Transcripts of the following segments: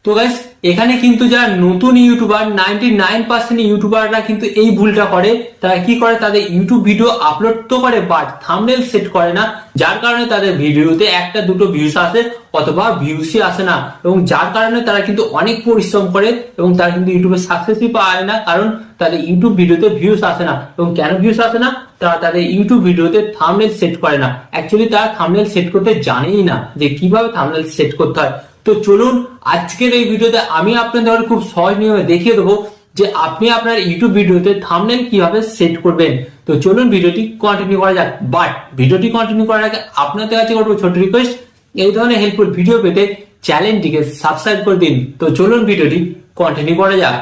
তো গাইস এখানে কিন্তু যারা নতুন ইউটিউবার 99% ইউটিউবাররা কিন্তু এই ভুলটা করে। তারা কি করে, তাদের ইউটিউব ভিডিও আপলোড তো করে বাট থাম্বনেল সেট করে না, যার কারণে তাদের ভিডিওতে একটা দুটো ভিউস আসে অথবা ভিউসই আসে না, এবং যার কারণে তারা কিন্তু অনেক পরিশ্রম করে এবং তারা কিন্তু ইউটিউবে সাকসেসই পায় না, কারণ তাদের ইউটিউব ভিডিওতে ভিউস আসে না। এবং কেন ভিউস আসে না, তারা তাদের ইউটিউব ভিডিওতে থাম্বনেল সেট করে না। অ্যাকচুয়ালি তারা থাম্বনেল সেট করতে জানেই না যে কিভাবে থাম্বনেল সেট করতে হয়। তো চলুন আজকের এই ভিডিওতে আমি আপনাদের খুব সহজ নিয়মে দেখিয়ে দেবো যে আপনি আপনার ইউটিউব ভিডিওতে থাম্বনেল কিভাবে সেট করবেন। তো চলুন ভিডিওটি কন্টিনিউ করা যাক। বাট ভিডিওটি কন্টিনিউ করার আগে আপনাদের কাছে করবো ছোট রিকোয়েস্ট, এই ধরনের হেল্পফুল ভিডিও পেতে চ্যানেলটিকে সাবস্ক্রাইব করে দিন। তো চলুন ভিডিওটি কন্টিনিউ করা যাক।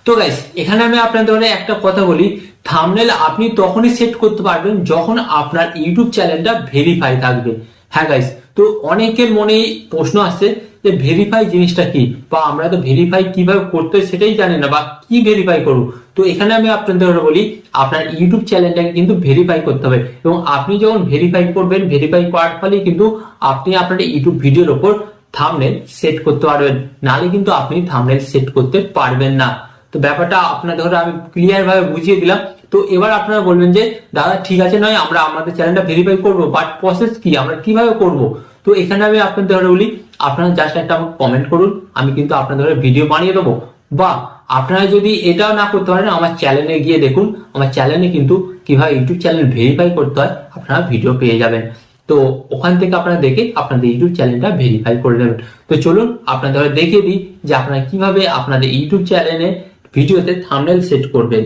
তো গাইস এখানে আমি আপনাদের একটা কথা বলি, থাম্বনেল আপনি তখনই সেট করতে পারবেন যখন আপনার ইউটিউব চ্যানেলটা ভেরিফাই থাকবে। হ্যাঁ গাইস, তো অনেকের মনে প্রশ্ন আসছে যে ভেরিফাই জিনিসটা কি, বা আমরা তো ভেরিফাই কিভাবে করতে সেটাই জানি না, বা কি ভেরিফাই করবো। তো এখানে আমি আপনাদের বলি, আপনার ইউটিউব চ্যানেলটাকে কিন্তু ভেরিফাই করতে হবে, এবং আপনি যখন ভেরিফাই করবেন, ভেরিফাই করার ফলে কিন্তু আপনি আপনার ইউটিউব ভিডিওর উপর থাম্বনেল সেট করতে পারবেন, নাহলে কিন্তু আপনি থাম্বনেল সেট করতে পারবেন না। তো ব্যাপারটা আপনাদের আমি ক্লিয়ার ভাবে বুঝিয়ে দিলাম। তো এবার আপনারা বলবেন যে দাদা ঠিক আছে, নয় আমরা আমাদের চ্যানেলটা ভেরিফাই করব, বাট প্রসেস কি, আমরা কিভাবে করব। তো এখানে আমি আপনাদের বলি, আপনারা জাস্ট একটা আমাকে কমেন্ট করুন, আমি কিন্তু আপনাদের ভিডিও বানিয়ে দেবো। বা আপনারা যদি এটাও না করতে পারেন, আমার চ্যানেলে গিয়ে দেখুন, আমার চ্যানেলে কিন্তু কিভাবে ইউটিউব চ্যানেল ভেরিফাই করতে হয় আপনারা ভিডিও পেয়ে যাবেন। তো ওখান থেকে আপনারা দেখে আপনাদের ইউটিউব চ্যানেলটা ভেরিফাই করে নেবেন। তো চলুন আপনাদের দেখিয়ে দিই যে আপনারা কিভাবে আপনাদের ইউটিউব চ্যানেলে ভিডিওতে থাম্বনেল সেট করবেন।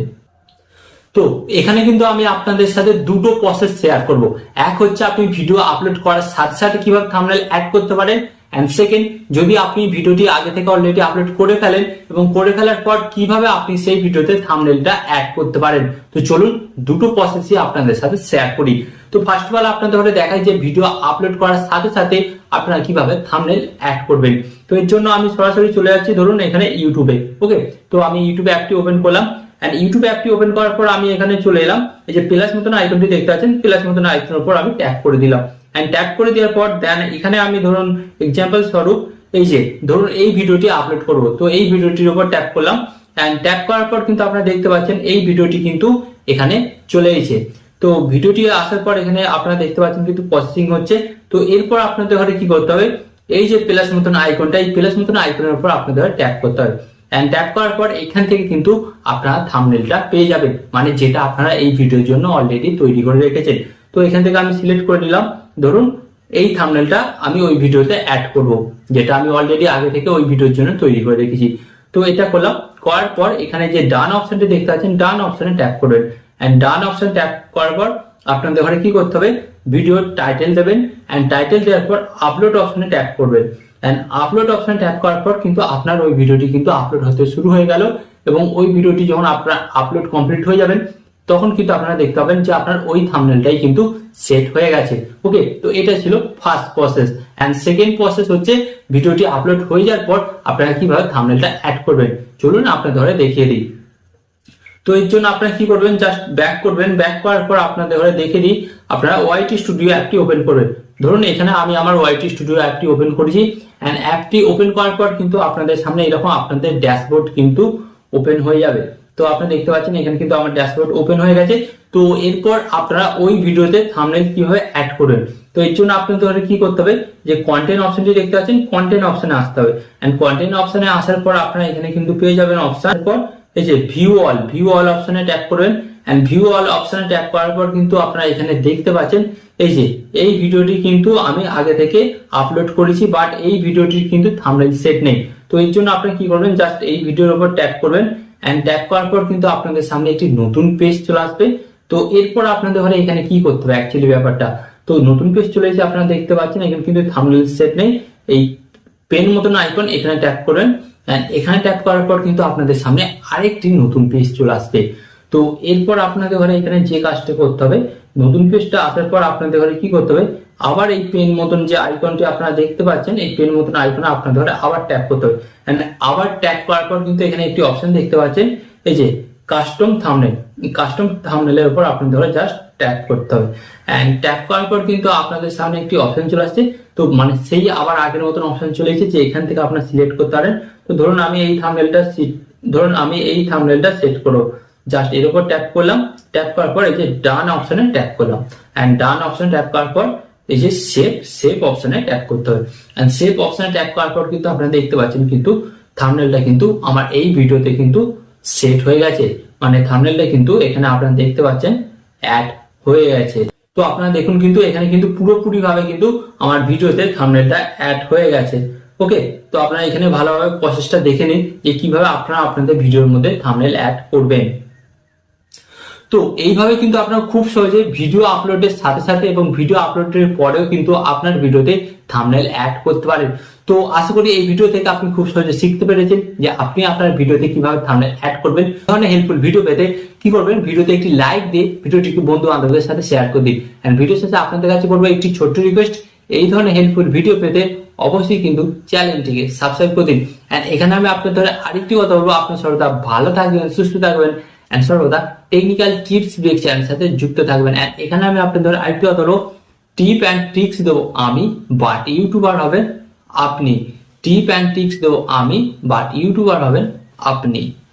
তো এখানে কিন্তু আমি আপনাদের সাথে দুটো প্রসেস শেয়ার করব। এক হচ্ছে আপনি ভিডিও আপলোড করার সাথে সাথে কিভাবে থাম্বনেল অ্যাড করতে পারেন, এন্ড সেকেন্ড, যদি আপনি ভিডিওটি আগে থেকে অলরেডি আপলোড করে ফেলেন এবং করে ফেলার পর কিভাবে আপনি সেই ভিডিওতে থাম্বনেলটা অ্যাড করতে পারেন। তো চলুন দুটো প্রসেসই আপনাদের সাথে শেয়ার করি। তো ফার্স্ট অফ অল আপনাদের দেখাই যে ভিডিও আপলোড করার সাথে সাথে আপনারা কিভাবে থাম্বনেল অ্যাড করবেন। তো এর জন্য আমি সরাসরি চলে যাচ্ছি ধরুন এখানে ইউটিউবে। ওকে, তো আমি ইউটিউবে অ্যাপটি ওপেন করলাম, এন্ড ইউটিউব অ্যাপটি ওপেন করার পর আমি এখানে চলে এলাম, এই যে প্লাস মতন আইকনটি দেখতে পাচ্ছেন, প্লাস মতন আইকনের উপর আমি ট্যাপ করে দিলাম। এন্ড ট্যাপ করে দেওয়ার পর দেন এখানে আমি ধরুন এক্সাম্পল স্বরূপ এই যে ধরুন এই ভিডিওটি আপলোড করব, তো এই ভিডিওটির উপর ট্যাপ করলাম। এন্ড ট্যাপ করার পর কিন্তু আপনারা দেখতে পাচ্ছেন এই ভিডিওটি কিন্তু এখানে চলে এসেছে। তো ভিডিওটি আসার পর এখানে আপনারা দেখতে পাচ্ছেন কিন্তু প্রসেসিং হচ্ছে। তো এরপর আপনাদের ঘরে কি করতে হবে, এই যে প্লাস মতন আইকনটা, এই প্লাস মতন আইকনের উপর আপনাদের ট্যাপ করতে হবে। এন্ড ট্যাপ করার পর এখান থেকে কিন্তু আপনারা থাম্বনেলটা পেয়ে যাবেন, মানে যেটা আপনারা এই ভিডিওর জন্য অলরেডি তৈরি করে রেখেছেন। তো এখান থেকে আমি সিলেক্ট করে নিলাম, ধরুন এই থাম্বনেলটা আমি ওই ভিডিওতে অ্যাড করব, যেটা আমি অলরেডি আগে থেকে ওই ভিডিওর জন্য তৈরি করে রেখেছি। তো এটা করলাম, করার পর এখানে যে ডান অপশনটি দেখতে পাচ্ছেন, ডান অপশনে ট্যাপ করবেন। এন্ড ডান অপশন ট্যাপ করার পর আপনাদের ঘরে কি করতে হবে, ভিডিওর টাইটেল দেবেন, এন্ড টাইটেল দেওয়ার পর আপলোড অপশনে ট্যাপ করবেন। এন্ড আপলোড অপশনে ট্যাপ করার পর কিন্তু আপনার ওই ভিডিওটি কিন্তু আপলোড হতে শুরু হয়ে গেল, এবং ওই ভিডিওটি যখন আপনার আপলোড কমপ্লিট হয়ে যাবেন তখন কিন্তু আপনারা দেখতে পাবেন যে আপনার ওই থাম্বনেলটাই কিন্তু সেট হয়ে গেছে। ওকে, তো এটা ছিল first process. And second process হচ্ছে ভিডিওটি আপলোড হয়ে যাওয়ার পর আপনারা কিভাবে থাম্বনেলটা অ্যাড করবেন। চলুন আপনাদের ঘরে দেখিয়ে দিই। তো এর জন্য আপনারা কি করবেন, জাস্ট ব্যাক করবেন। ব্যাক করার পর আপনাদের ঘরে দেখে দিই, আপনারা ওয়াইটি স্টুডিও অ্যাপটি ওপেন করবেন। ধরুন এখানে আমি আমার ওয়াইটি স্টুডিও অ্যাপটি ওপেন করেছি, এন্ড অ্যাপটি ওপেন করার পর কিন্তু আপনাদের সামনে এরকম আপনাদের ড্যাশবোর্ড কিন্তু ওপেন হয়ে যাবে। তো আপনারা দেখতে পাচ্ছেন এখানে কিন্তু আমার ড্যাশবোর্ড ওপেন হয়ে গেছে। তো এরপর আপনারা ওই ভিডিওতে থাম্বনেল কিভাবে অ্যাড করবেন। তো এর জন্য আপনাদের কি করতে হবে, যে কন্টেন্ট অপশনটি দেখতে পাচ্ছেন, কন্টেন্ট অপশনে আসতে হবে। এন্ড কন্টেন্ট অপশনে আসার পর আপনারা এখানে কিন্তু পেয়ে যাবেন অপশন, পর এই যে ভিউ অল অপশনে ট্যাপ করবেন। এন্ড ভিউ অল অপশনে ট্যাপ করার পর কিন্তু আপনারা এখানে দেখতে পাচ্ছেন এই যে এই ভিডিওটি কিন্তু আমি আগে থেকে আপলোড করেছি, বাট এই ভিডিওটির কিন্তু থাম্বনেল সেট নেই। তো এর জন্য আপনারা কি করবেন, জাস্ট এই ভিডিওর উপর ট্যাপ করবেন। এন্ড ট্যাপ করার পর কিন্তু আপনাদের সামনে একটি নতুন পেজ চলে আসবে। তো এরপর আপনাদের ঘরে এখানে কি করতে হবে অ্যাকচুয়ালি ব্যাপারটা, তো নতুন পেজ চলে এসে আপনারা দেখতে পাচ্ছেন এখানে কিন্তু থাম্বনেল সেট নেই। এই পেন মতন আইকন এখানে ট্যাপ করবেন, এখানে ট্যাপ করার পর কিন্তু আপনাদের সামনে আরেকটি নতুন পেজ চলে আসবে। তো এরপর আপনাদের ঘরে এখানে যে কাজটা করতে হবে, নতুন পেজটা আসার পর আপনাদের ঘরে কি করতে হবে, আবার এই পেন মতন যে আইকনটি আপনারা দেখতে পাচ্ছেন, এই পেন মতন আইকনে আপনাদের ঘরে আবার ট্যাপ করতে হবে। আবার ট্যাপ করার পর কিন্তু এখানে একটি অপশন দেখতে পাচ্ছেন, এই যে কাস্টম থাম্বনেল। কাস্টম থাম্বনেলের উপর আপনাদের জাস্ট ট্যাপ করতে হবে, এন্ড ট্যাপ করার পর কিন্তু আপনাদের সামনে একটি অপশন চলে আসছে। তো মানে সেই আবার আগের মতন অপশন চলে এসেছে যে এখান থেকে আপনারা সিলেক্ট করতে পারেন। তো ধরুন আমি এই থাম্বনেলটা সেট করব, জাস্ট এর উপর ট্যাপ করলাম। ট্যাপ করার পর এই যে ডান অপশনে ট্যাপ করলাম, এন্ড ডান অপশনে ট্যাপ করার পর এই যে সেভ অপশনে ট্যাপ করতে হবে। এন্ড সেভ অপশনে ট্যাপ করার পর কিন্তু আপনারা দেখতে পাচ্ছেন কিন্তু থাম্বনেলটা কিন্তু আমার এই ভিডিওতে কিন্তু সেট হয়ে গেছে। মানে থাম্বনেলটা কিন্তু এখানে আপনারা দেখতে পাচ্ছেন অ্যাড হয়ে গেছে। তো আপনারা দেখুন কিন্তু এখানে কিন্তু পুরোপুরি ভাবে কিন্তু আমার ভিডিওতে থাম্বনেলটা অ্যাড হয়ে গেছে। ওকে, তো আপনারা এখানে ভালোভাবে প্রসেসটা দেখে নিন যে কিভাবে আপনারা আপনাদের ভিডিওর মধ্যে থাম্বনেল অ্যাড করবেন। তো এইভাবে কিন্তু আপনারা খুব সহজে ভিডিও আপলোডের সাথে সাথে এবং ভিডিও আপলোডের পরেও কিন্তু আপনার ভিডিওতে থাম্বনেল অ্যাড করতে পারেন। তো আশা করি এই ভিডিও থেকে আপনি খুব সহজে শিখতে পেরেছেন যে আপনি আপনার ভিডিওতে কিভাবে থাম্বনেল অ্যাড করবেন। এই ধরনের হেল্পফুল ভিডিও পেতে কি করবেন, ভিডিওতে একটি লাইক দিয়ে ভিডিওটিকে বন্ধু বান্ধবদের সাথে শেয়ার করে দিন। এন্ড ভিডিওর সাথে আপনাদের কাছে করবো একটি ছোট্ট রিকোয়েস্ট, এই ধরনের হেল্পফুল ভিডিও পেতে অবশ্যই কিন্তু চ্যানেলটিকে সাবস্ক্রাইব করে দিন। এন্ড এখানে আমি আপনাদের আরেকটি কথা বলবো, আপনার সর্বদা ভালো থাকবেন, সুস্থ থাকবেন, এন্ড সর্বদা টেকনিক্যাল টিপস ব্রেক চ্যানেলের সাথে যুক্ত থাকবেন। এন্ড এখানে আমি আপনাদের আরেকটি কথা বলবো, টিপ অ্যান্ড ট্রিক্স দেবো আমি, বাট ইউটিউবার হবেন আপনি। টিপ অ্যান্ড ট্রিক্স দেবো আমি, বাট ইউটিউবার হবেন আপনি।